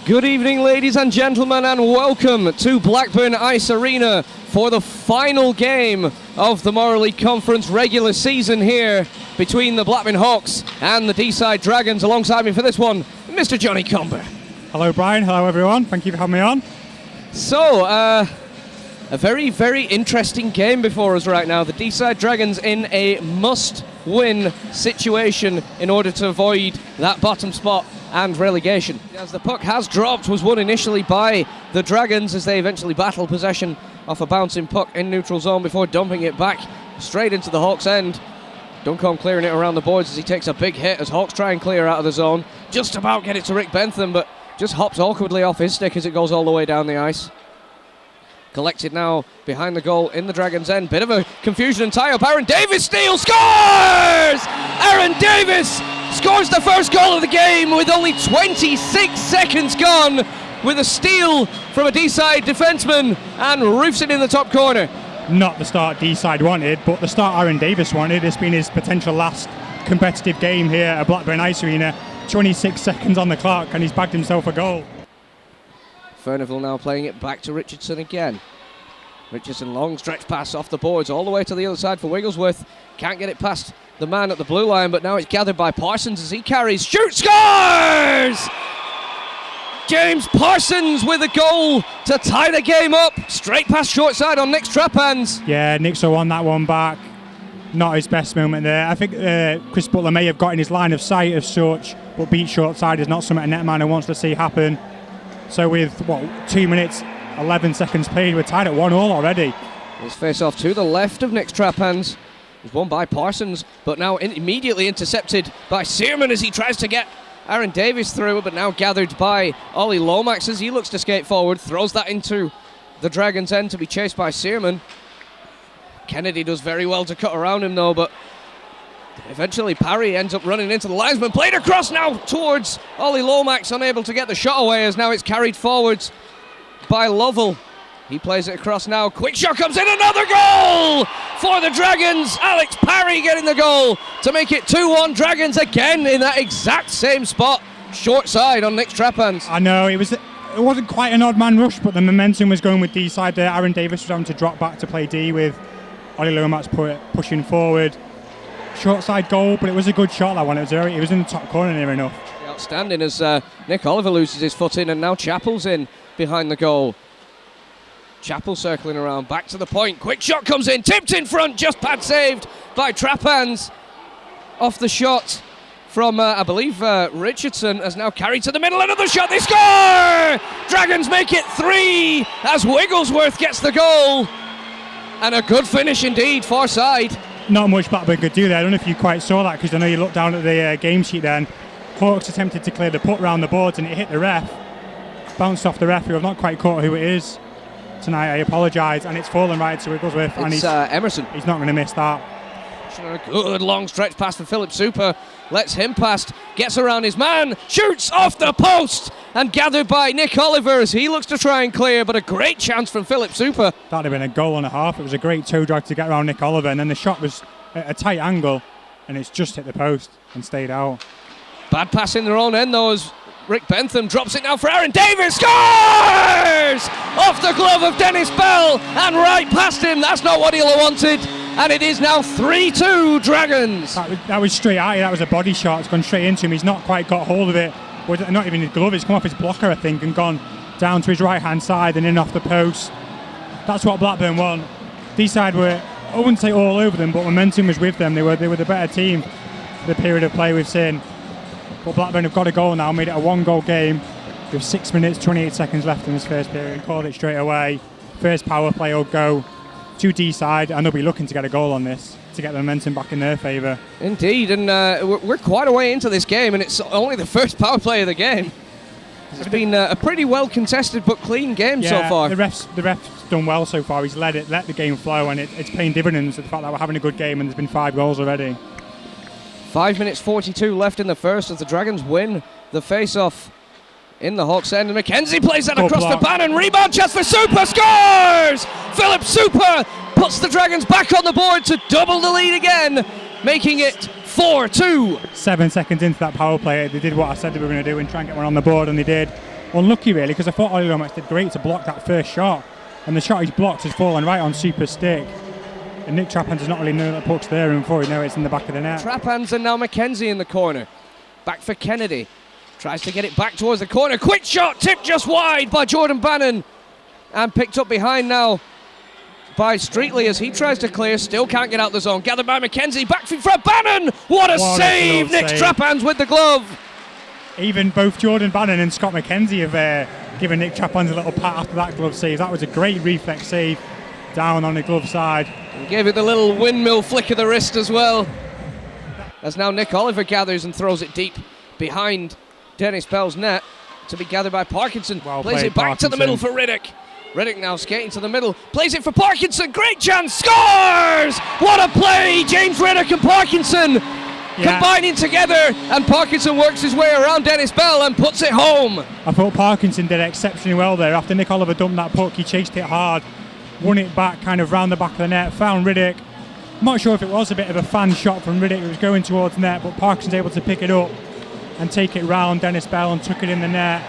Good evening, ladies and gentlemen, and welcome to Blackburn Ice Arena for the final game of the Moral League Conference regular season here between the Blackburn Hawks and the Deeside Dragons. Alongside me for this one, Mr. Johnny Comber. Hello, Brian. Hello, everyone. Thank you for having me on. So, a very, very interesting game before us right now. The Deeside Dragons in a must-win situation in order to avoid that bottom spot and relegation. As the puck has dropped, was won initially by the Dragons as they eventually battle possession of a bouncing puck in neutral zone before dumping it back straight into the Hawks' end. Duncombe clearing it around the boards as he takes a big hit as Hawks try and clear out of the zone. Just about get it to Rick Bentham, but just hops awkwardly off his stick as it goes all the way down the ice. Collected now behind the goal in the Dragons' end. Bit of a confusion and tie-up. Aaron Davis steals, scores! Aaron Davis scores the first goal of the game with only 26 seconds gone with a steal from a Deeside defenseman and roofs it in the top corner. Not the start Deeside wanted, but the start Aaron Davis wanted. It's been his potential last competitive game here at Blackburn Ice Arena. 26 seconds on the clock and he's bagged himself a goal. Furnivall now playing it back to Richardson again. Richardson, long stretch pass off the boards all the way to the other side for Wigglesworth. Can't get it past the man at the blue line, but now it's gathered by Parsons as he carries, shoots, scores! James Parsons with a goal to tie the game up. Straight past short side on Nick's trap hands. Yeah, Nick's won that one back. Not his best moment there. I think Chris Butler may have got in his line of sight as such, but beat short side is not something a netman wants to see happen. So with, 2 minutes, 11 seconds played, we're tied at 1-1 already. His face-off to the left of Nick's trap hands was won by Parsons, but now immediately intercepted by Searman as he tries to get Aaron Davis through, but now gathered by Ollie Lomax as he looks to skate forward, throws that into the Dragons' end to be chased by Searman. Kennedy does very well to cut around him though, but eventually Parry ends up running into the linesman, played across now towards Ollie Lomax, unable to get the shot away as now it's carried forwards by Lovell. He plays it across now, quick shot comes in, another goal for the Dragons. Alex Parry getting the goal to make it 2-1. Dragons again in that exact same spot, short side on Nick's trap hands. I know, it wasn't quite an odd man rush, but the momentum was going with Deeside there. Aaron Davis was having to drop back to play D with Ollie Lomax pushing forward. Short side goal, but it was a good shot, that one. It was in the top corner near enough. Outstanding as Nick Oliver loses his foot in, and now Chappell's in behind the goal. Chappell circling around, back to the point, quick shot comes in, tipped in front, just pad saved by Traphands. Off the shot from, I believe, Richardson, has now carried to the middle, another shot, they score! Dragons make it 3 as Wigglesworth gets the goal. And a good finish indeed, far side. Not much Blackburn could do there. I don't know if you quite saw that, because I know you looked down at the game sheet then. Hawks attempted to clear the puck round the boards and it hit the ref. Bounced off the ref, who I've not quite caught who it is tonight. I apologise, and it's fallen right to Wigglesworth. It's and he's Emerson. He's not going to miss that. A good long stretch pass for Philip Super, lets him past, gets around his man, shoots off the post, and gathered by Nick Oliver as he looks to try and clear, but a great chance from Philip Super. That'd have been a goal and a half. It was a great toe drag to get around Nick Oliver, and then the shot was at a tight angle, and it's just hit the post and stayed out. Bad pass in their own end though as Rick Bentham drops it now for Aaron Davis, scores! Off the glove of Dennis Bell and right past him. That's not what he'll have wanted, and it is now 3-2 Dragons. That was straight at you. That was a body shot. It's gone straight into him. He's not quite got hold of it. Not even his glove. It's come off his blocker, I think, and gone down to his right hand side and in off the post. That's what Blackburn won. Deeside were, I wouldn't say all over them, but momentum was with them. They were the better team for the period of play we've seen. But Blackburn have got a goal now, made it a 1-goal game with 6 minutes 28 seconds left in this first period. Called it straight away. First power play will go to Deeside, and they'll be looking to get a goal on this to get the momentum back in their favour. Indeed, and we're quite a way into this game, and it's only the first power play of the game. It's been a pretty well contested but clean game so far. The ref's done well so far. He's let the game flow, and it's paying dividends. The fact that we're having a good game, and there's been 5 goals already. 5 minutes 42 left in the first as the Dragons win the face-off in the Hawks' end, and McKenzie plays that across the ban, and rebound chance for Super, scores! Philip Super puts the Dragons back on the board to double the lead again, making it 4-2. 7 seconds into that power play, they did what I said they were going to do and try and get one on the board, and they did. unlucky really, because I thought Ollie Lomax did great to block that first shot, and the shot he's blocked has fallen right on super stick, and Nick Traphans does not really know that the puck's there, and before you know it's in the back of the net. Traphans and now McKenzie in the corner. Back for Kennedy. Tries to get it back towards the corner. Quick shot, tipped just wide by Jordan Bannon, and picked up behind now by Streetley as he tries to clear. Still can't get out the zone. Gathered by McKenzie. Back for Bannon. What a save! Nick Traphans with the glove. Even both Jordan Bannon and Scott McKenzie have given Nick Traphans a little pat after that glove save. That was a great reflex save down on the glove side. And gave it the little windmill flick of the wrist as well. As now Nick Oliver gathers and throws it deep behind Dennis Bell's net to be gathered by Parkinson. Plays it back to the middle for Riddick. Riddick now skating to the middle, plays it for Parkinson, great chance, scores! What a play! James Riddick and Parkinson combining together, and Parkinson works his way around Dennis Bell and puts it home. I thought Parkinson did exceptionally well there. After Nick Oliver dumped that puck, he chased it hard, won it back kind of round the back of the net, found Riddick. I'm not sure if it was a bit of a fan shot from Riddick, it was going towards net, but Parkinson's able to pick it up and take it round Dennis Bell and took it in the net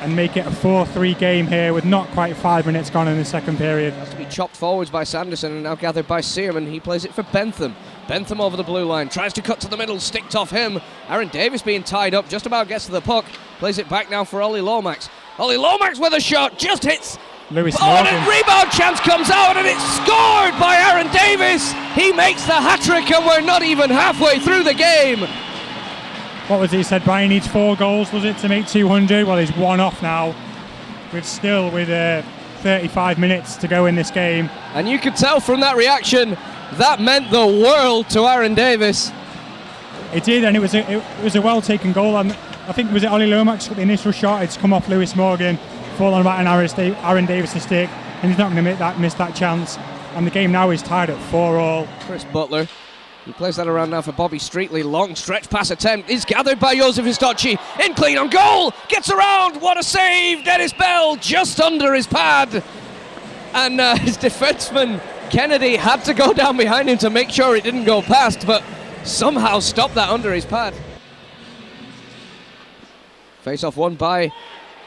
and make it a 4-3 game here with not quite 5 minutes gone in the second period. Has to be chopped forwards by Sanderson and now gathered by Searman. He plays it for Bentham. Bentham over the blue line, tries to cut to the middle, sticked off him. Aaron Davis being tied up, just about gets to the puck. Plays it back now for Ollie Lomax. Ollie Lomax with a shot, just hits Lewis Morgan. And a rebound chance comes out and it's scored by Aaron Davis. He makes the hat-trick and we're not even halfway through the game. What was it? He said Brian needs 4 goals, was it, to make 200? Well, he's 1 off now. With 35 minutes to go in this game. And you could tell from that reaction, that meant the world to Aaron Davis. It did, and it was a well-taken goal. And I think, was it Ollie Lomax got the initial shot? It's come off Lewis Morgan, fallen right on Aaron Davis' stick, and he's not going to miss that chance. And the game now is tied at 4-4. Chris Butler. He plays that around now for Bobby Streetley. Long stretch pass attempt is gathered by Josef Istocci. In clean on goal. Gets around. What a save. Dennis Bell just under his pad. And his defenseman Kennedy had to go down behind him to make sure it didn't go past, but somehow stopped that under his pad. Face off won by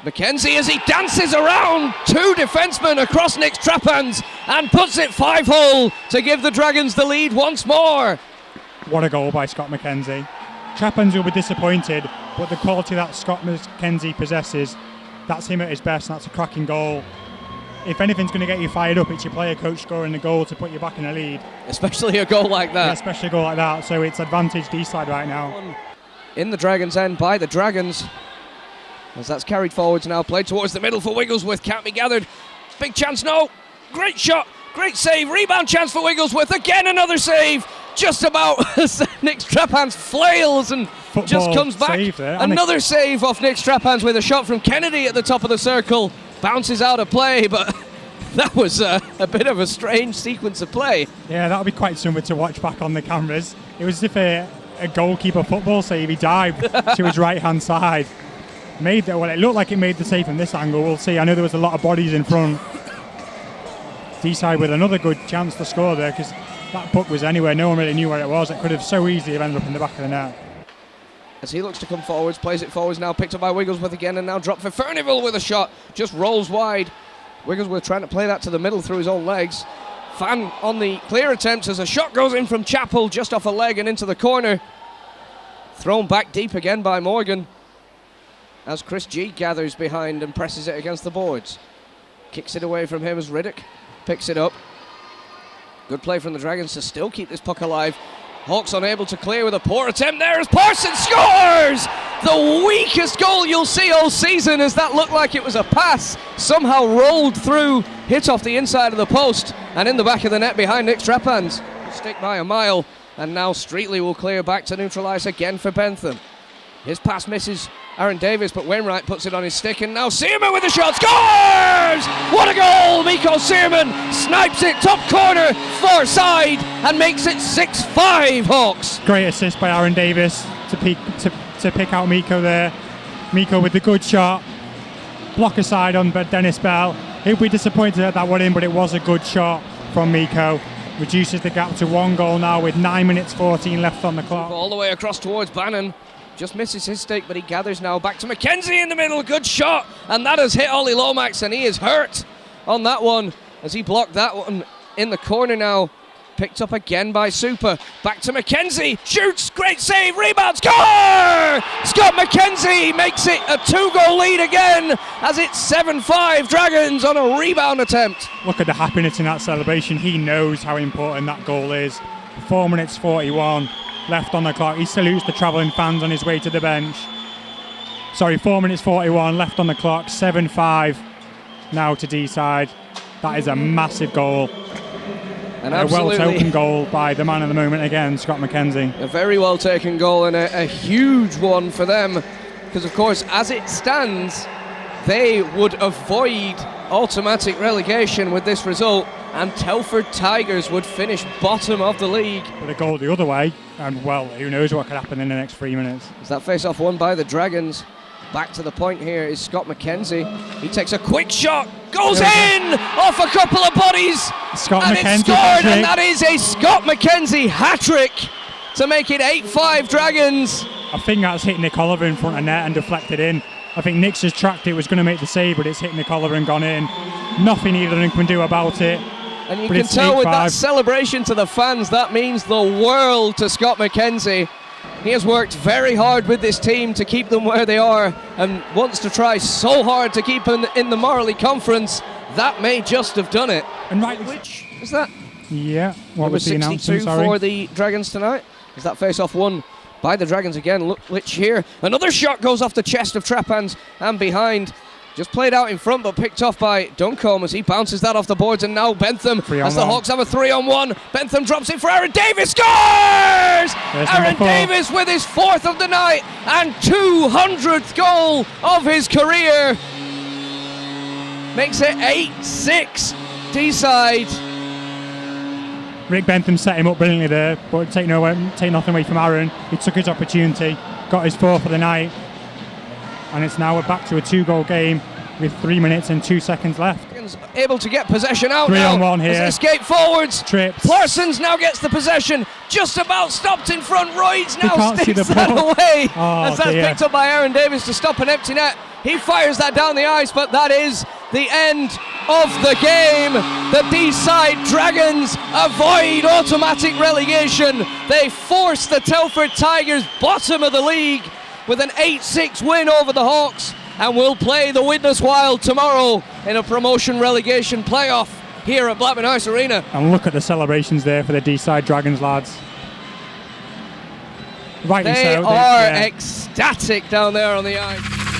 McKenzie as he dances around 2 defensemen across Nick Traphans and puts it 5-hole to give the Dragons the lead once more. What a goal by Scott McKenzie. Traphans will be disappointed, but the quality that Scott McKenzie possesses, that's him at his best, and that's a cracking goal. If anything's going to get you fired up, it's your player coach scoring a goal to put you back in the lead. Especially a goal like that. Yeah, especially a goal like that, so it's advantage Deeside right now. In the Dragons' end by the Dragons. As that's carried forwards now, played towards the middle for Wigglesworth, can't be gathered. Big chance, no. Great shot, great save, rebound chance for Wigglesworth. Again, another save. Just about Nick Traphans flails and Football just comes back. Another save off Nick Traphans with a shot from Kennedy at the top of the circle. Bounces out of play, but that was a bit of a strange sequence of play. Yeah, that would be quite something to watch back on the cameras. It was as if a goalkeeper football save. He dived to his right-hand side. It looked like it made the save from this angle. We'll see. I know there was a lot of bodies in front. Deeside with another good chance to score there, because that puck was anywhere. No one really knew where it was. It could have so easily ended up in the back of the net. As he looks to come forwards, plays it forwards now, picked up by Wigglesworth again, and now dropped for Furnival with a shot. Just rolls wide. Wigglesworth trying to play that to the middle through his own legs. Fan on the clear attempts as a shot goes in from Chappell, just off a leg and into the corner. Thrown back deep again by Morgan, as Chris G gathers behind and presses it against the boards. Kicks it away from him as Riddick picks it up. Good play from the Dragons to still keep this puck alive. Hawks unable to clear with a poor attempt there as Parsons scores! The weakest goal you'll see all season, as that looked like it was a pass. Somehow rolled through, hit off the inside of the post and in the back of the net behind Nick Traphans. Stick by a mile, and now Streetley will clear back to neutralise again for Bentham. His pass misses Aaron Davis, but Wainwright puts it on his stick, and now Searman with a shot, scores! What a goal! Mikko Searman snipes it top corner, far side, and makes it 6-5 Hawks. Great assist by Aaron Davis to pick out Mikko there. Mikko with the good shot. Block aside on Dennis Bell. He'll be disappointed at that one in, but it was a good shot from Mikko. Reduces the gap to 1 goal now with 9 minutes 14 left on the clock. All the way across towards Bannon. just misses his stake, but he gathers now. Back to McKenzie in the middle. Good shot. And that has hit Ollie Lomax, and he is hurt on that one as he blocked that one in the corner now. Picked up again by Super. Back to McKenzie. Shoots. Great save. Rebound. Score! Scott McKenzie makes it a 2-goal lead again as it's 7-5 Dragons on a rebound attempt. Look at the happiness in that celebration. He knows how important that goal is. 4 minutes 41 left on the clock. He salutes the travelling fans on his way to the bench. Sorry, 4 minutes 41 left on the clock. 7-5 now to Deeside. That is a massive goal. And a well-taken goal by the man of the moment again, Scott McKenzie. A very well-taken goal and a huge one for them because, of course, as it stands, they would avoid automatic relegation with this result, and Telford Tigers would finish bottom of the league. With a goal the other way, and, well, who knows what could happen in the next 3 minutes. As that face-off won by the Dragons. Back to the point here is Scott McKenzie. He takes a quick shot, goes in off a couple of bodies, Scott and McKenzie it's scored, and that is a Scott McKenzie hat-trick to make it 8-5 Dragons. I think that's hit Nick Oliver in front of net and deflected in. I think Nick's has tracked it, was going to make the save, but it's hit Nick Oliver and gone in. Nothing either of them can do about it. And you can tell with that celebration to the fans, that means the world to Scott McKenzie. He has worked very hard with this team to keep them where they are and wants to try so hard to keep them in the Marley Conference. That may just have done it. And right, which is that? Yeah, what was the announcement? Number 62 for the Dragons tonight. Is that face-off won by the Dragons again? Look, Litch here. Another shot goes off the chest of Trapans and behind. Just played out in front, but picked off by Duncombe as he bounces that off the boards, and now Bentham, as the Hawks have a 3-on-1. Bentham drops it for Aaron Davis, scores! Aaron Davis with his 4th of the night and 200th goal of his career. Makes it 8-6 Deeside. Rick Bentham set him up brilliantly there, but take nothing away from Aaron. He took his opportunity, got his 4th of the night. And it's now back to a 2-goal game with 3 minutes and 2 seconds left. Able to get possession out 3-on-1 here. Escape forwards. Trips. Parsons now gets the possession. Just about stopped in front. Royds now sticks that ball away. Oh, as that's picked up by Aaron Davis to stop an empty net. He fires that down the ice, but that is the end of the game. The Deeside Dragons avoid automatic relegation. They force the Telford Tigers bottom of the league with an 8-6 win over the Hawks, and will play the Widnes Wild tomorrow in a promotion relegation playoff here at Blackburn Ice Arena. And look at the celebrations there for the Deeside Dragons lads. They are ecstatic down there on the ice.